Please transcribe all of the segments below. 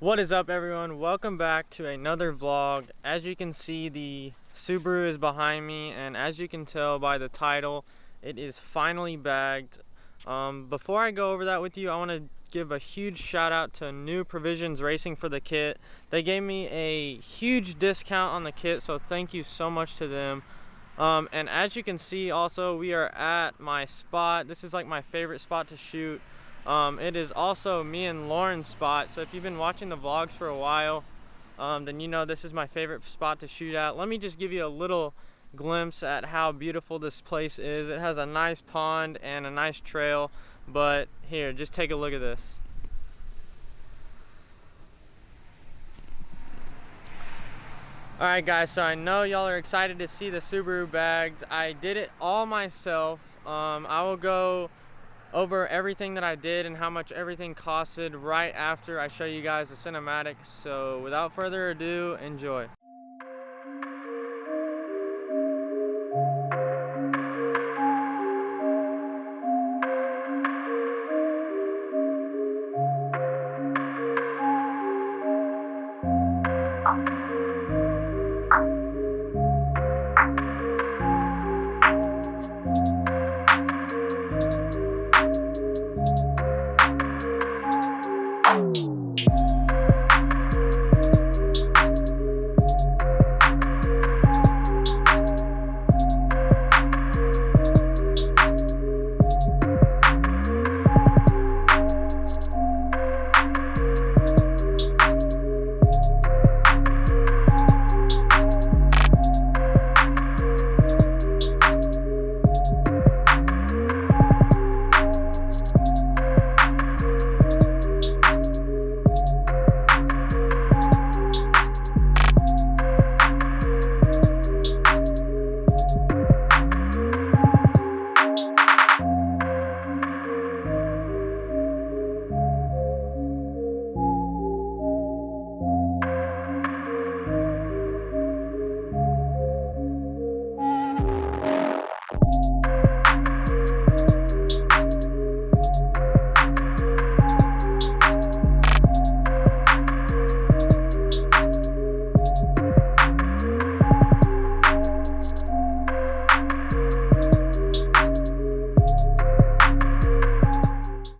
What is up, everyone? Welcome back to another vlog. As you can see, the Subaru is behind me, and as you can tell by the title, it is finally bagged. Before I go over that with you, I want to give a huge shout out to New Provisions Racing for the kit. They gave me a huge discount on the kit, so thank you so much to them. And as you can see also, we are at my spot. This is like my favorite spot to shoot. It is also me and Lauren's spot, so if you've been watching the vlogs for a while, then you know this is my favorite spot to shoot at. Let me just give you a little glimpse at how beautiful this place is. It has a nice pond and a nice trail, but here, just take a look at this. Alright guys, so I know y'all are excited to see the Subaru bagged. I did it all myself. I will go over everything that I did and how much everything costed right after I show you guys the cinematics. So without further ado, enjoy.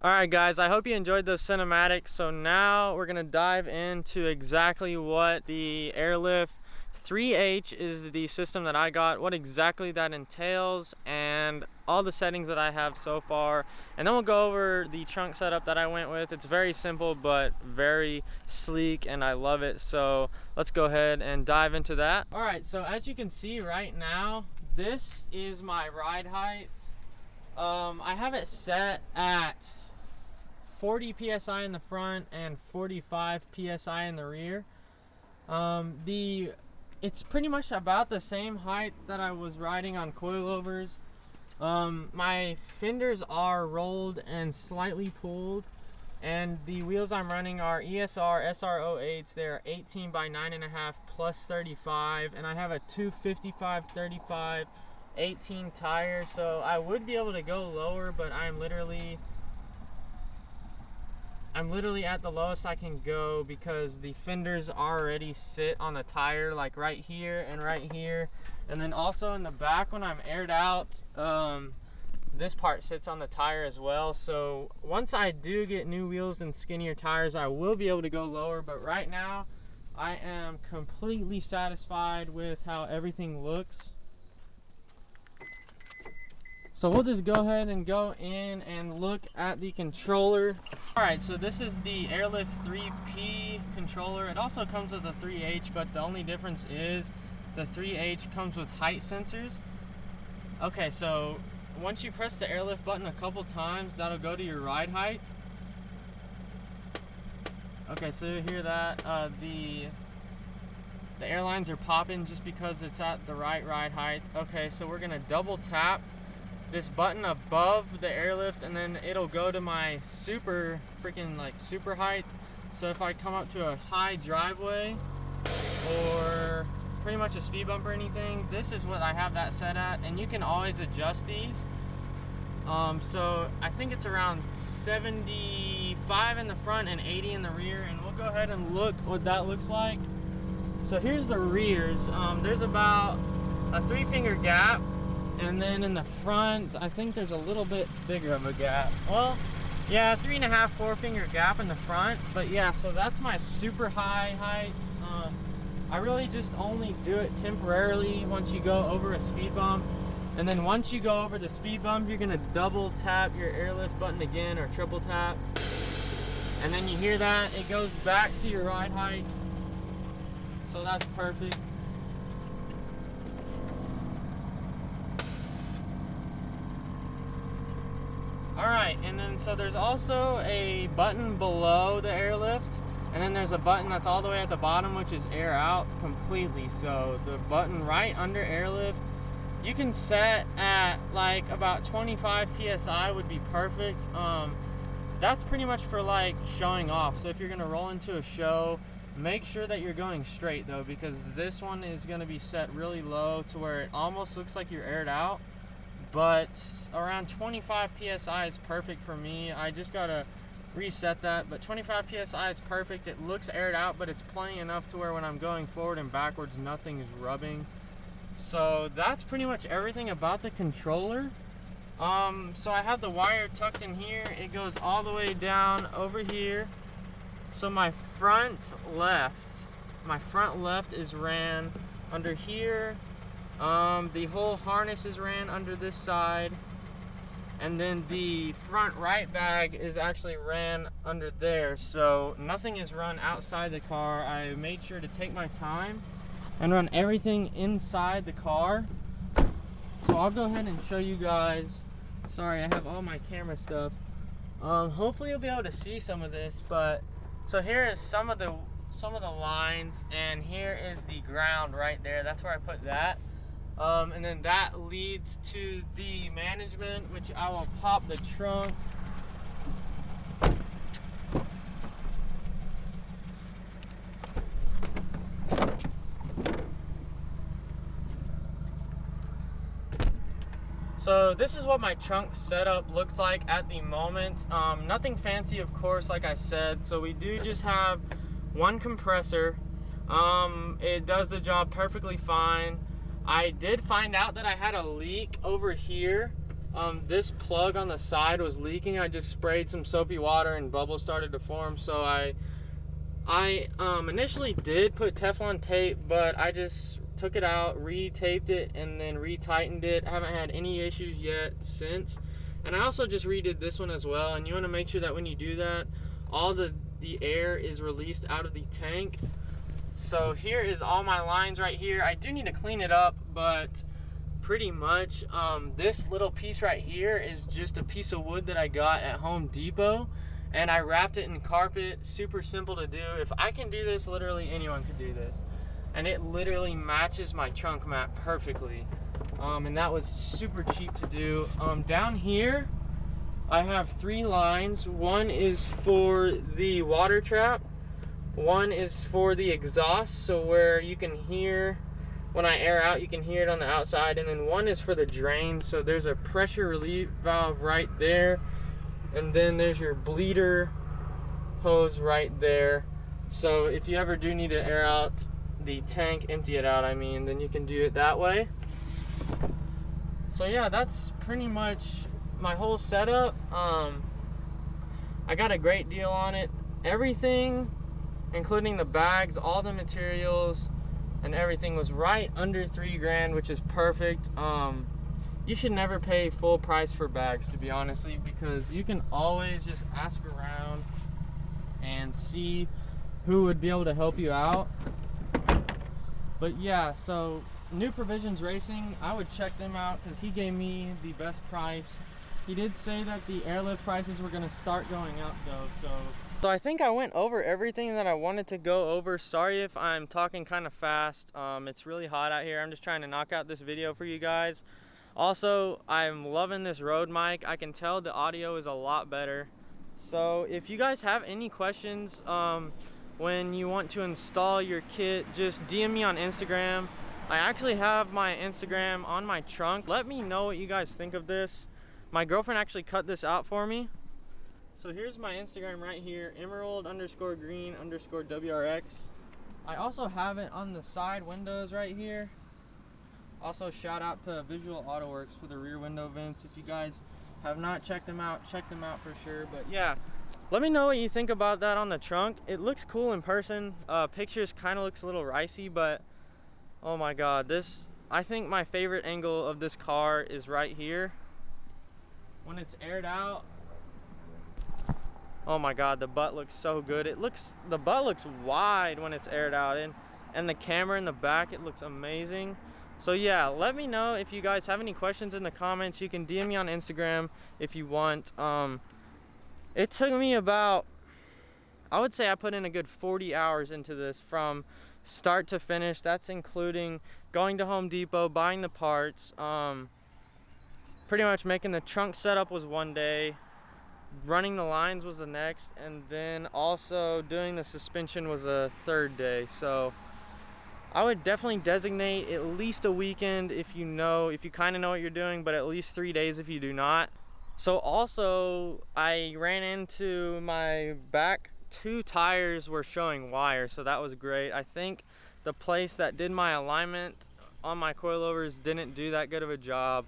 Alright guys, I hope you enjoyed those cinematics. So now we're going to dive into exactly what the Airlift 3H is, the system that I got, what exactly that entails, and all the settings that I have so far. And then we'll go over the trunk setup that I went with. It's very simple but very sleek and I love it. So let's go ahead and dive into that. Alright, so as you can see right now, this is my ride height. I have it set at 40 psi in the front and 45 psi in the rear. It's pretty much about the same height that I was riding on coilovers. My fenders are rolled and slightly pulled, and the wheels I'm running are ESR SR08s. They're 18 by 9.5 plus 35, and I have a 255/35 18 tire, so I would be able to go lower, but I'm literally at the lowest I can go because the fenders already sit on the tire, like right here and right here. And then also in the back when I'm aired out, this part sits on the tire as well. So once I do get new wheels and skinnier tires, I will be able to go lower. But right now, I am completely satisfied with how everything looks. So we'll just go ahead and go in and look at the controller. Alright, so this is the Airlift 3P controller. It also comes with a 3H, but the only difference is the 3H comes with height sensors. Okay, so once you press the Airlift button a couple times, that'll go to your ride height. Okay, so you hear that. The airlines are popping just because it's at the right ride height. Okay, so we're gonna double tap this button above the Airlift, and then it'll go to my super height. So if I come up to a high driveway or pretty much a speed bump or anything, this is what I have that set at, and you can always adjust these. So I think it's around 75 in the front and 80 in the rear, and we'll we'll go ahead and look what that looks like. So here's the rears. There's about a 3-finger gap, and then in the front, I think there's a little bit bigger of a gap. Well, yeah, 3.5, 4-finger gap in the front. But yeah, so that's my super high height. I really just only do it temporarily once you go over a speed bump. And then once you go over the speed bump, you're gonna double tap your airlift button again, or triple tap. And then you hear that, it goes back to your ride height. So that's perfect. Alright, and then so there's also a button below the airlift, and then there's a button that's all the way at the bottom, which is air out completely. So the button right under airlift, you can set at like about 25 PSI would be perfect. That's pretty much for like showing off. So if you're gonna roll into a show, make sure that you're going straight though, because this one is gonna be set really low to where it almost looks like you're aired out. But around 25 PSI is perfect for me. I just gotta reset that, but 25 PSI is perfect. It looks aired out, but it's plenty enough to where when I'm going forward and backwards, nothing is rubbing. So that's pretty much everything about the controller. So I have the wire tucked in here. It goes all the way down over here. So my front left is ran under here. The whole harness is ran under this side. And then the front right bag is actually ran under there. So nothing is run outside the car. I made sure to take my time and run everything inside the car. So I'll go ahead and show you guys. Sorry, I have all my camera stuff. Hopefully you'll be able to see some of this, but so here is some of the lines, and here is the ground right there. That's where I put that. And then that leads to the management, which I will pop the trunk. So this is what my trunk setup looks like at the moment. Nothing fancy, of course, like I said. So we do just have one compressor. It does the job perfectly fine. I did find out that I had a leak over here. This plug on the side was leaking. I just sprayed some soapy water and bubbles started to form. So I initially did put Teflon tape, but I just took it out, re-taped it, and then re-tightened it. I haven't had any issues yet since. And I also just redid this one as well. And you want to make sure that when you do that, all the air is released out of the tank. So here is all my lines right here. I do need to clean it up, but pretty much this little piece right here is just a piece of wood that I got at Home Depot, and I wrapped it in carpet. Super simple to do. If I can do this, literally anyone could do this. And it literally matches my trunk mat perfectly. And that was super cheap to do. Down here, I have 3 lines. One is for the water trap. One is for the exhaust, so where you can hear, when I air out, you can hear it on the outside. And then one is for the drain, so there's a pressure relief valve right there. And then there's your bleeder hose right there. So if you ever do need to air out the tank, empty it out, I mean, then you can do it that way. So yeah, that's pretty much my whole setup. I got a great deal on it. Everything, including the bags, all the materials and everything, was right under $3 grand, which is perfect. You should never pay full price for bags, to be honest, because you can always just ask around and see who would be able to help you out. But yeah, so New Provisions Racing, I would check them out because he gave me the best price. He did say that the airlift prices were going to start going up though, so I think I went over everything that I wanted to go over. Sorry if I'm talking kind of fast. It's really hot out here. I'm just trying to knock out this video for you guys. Also, I'm loving this Rode mic. I can tell the audio is a lot better. So if you guys have any questions when you want to install your kit, just DM me on Instagram. I actually have my Instagram on my trunk. Let me know what you guys think of this. My girlfriend actually cut this out for me. So here's my Instagram right here, emerald_green_WRX. I also have it on the side windows right here. Also, shout out to Visual AutoWorks for the rear window vents. If you guys have not checked them out, check them out for sure. But yeah, let me know what you think about that on the trunk. It looks cool in person. Pictures kind of looks a little ricey, but oh my god, I think my favorite angle of this car is right here. When it's aired out, oh my god, the butt looks so good. The butt looks wide when it's aired out, and the camera in the back, it looks amazing. So yeah, let me know if you guys have any questions in the comments. You can DM me on Instagram if you want. It took me about, I would say I put in a good 40 hours into this from start to finish. That's including going to Home Depot, buying the parts, pretty much making the trunk setup was one day, running the lines was the next, and then also doing the suspension was a third day. So I would definitely designate at least a weekend if you kind of know what you're doing, but at least 3 days if you do not. So also, I ran into my back 2 tires were showing wire, so that was great. I think the place that did my alignment on my coilovers didn't do that good of a job.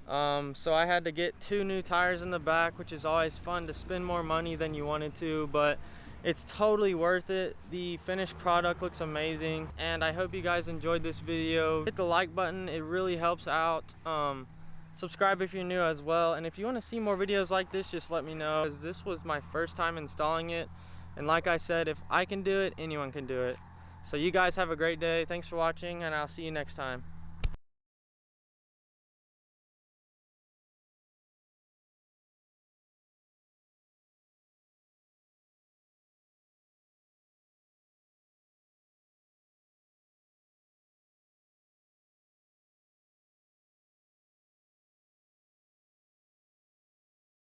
So I had to get 2 new tires in the back, which is always fun to spend more money than you wanted to, but it's totally worth it. The finished product looks amazing, and I hope you guys enjoyed this video. Hit the like button, it really helps out. Subscribe if you're new as well, and if you want to see more videos like this, just let me know, because this was my first time installing it, and like I said, if I can do it, anyone can do it. So you guys have a great day. Thanks for watching, and I'll see you next time.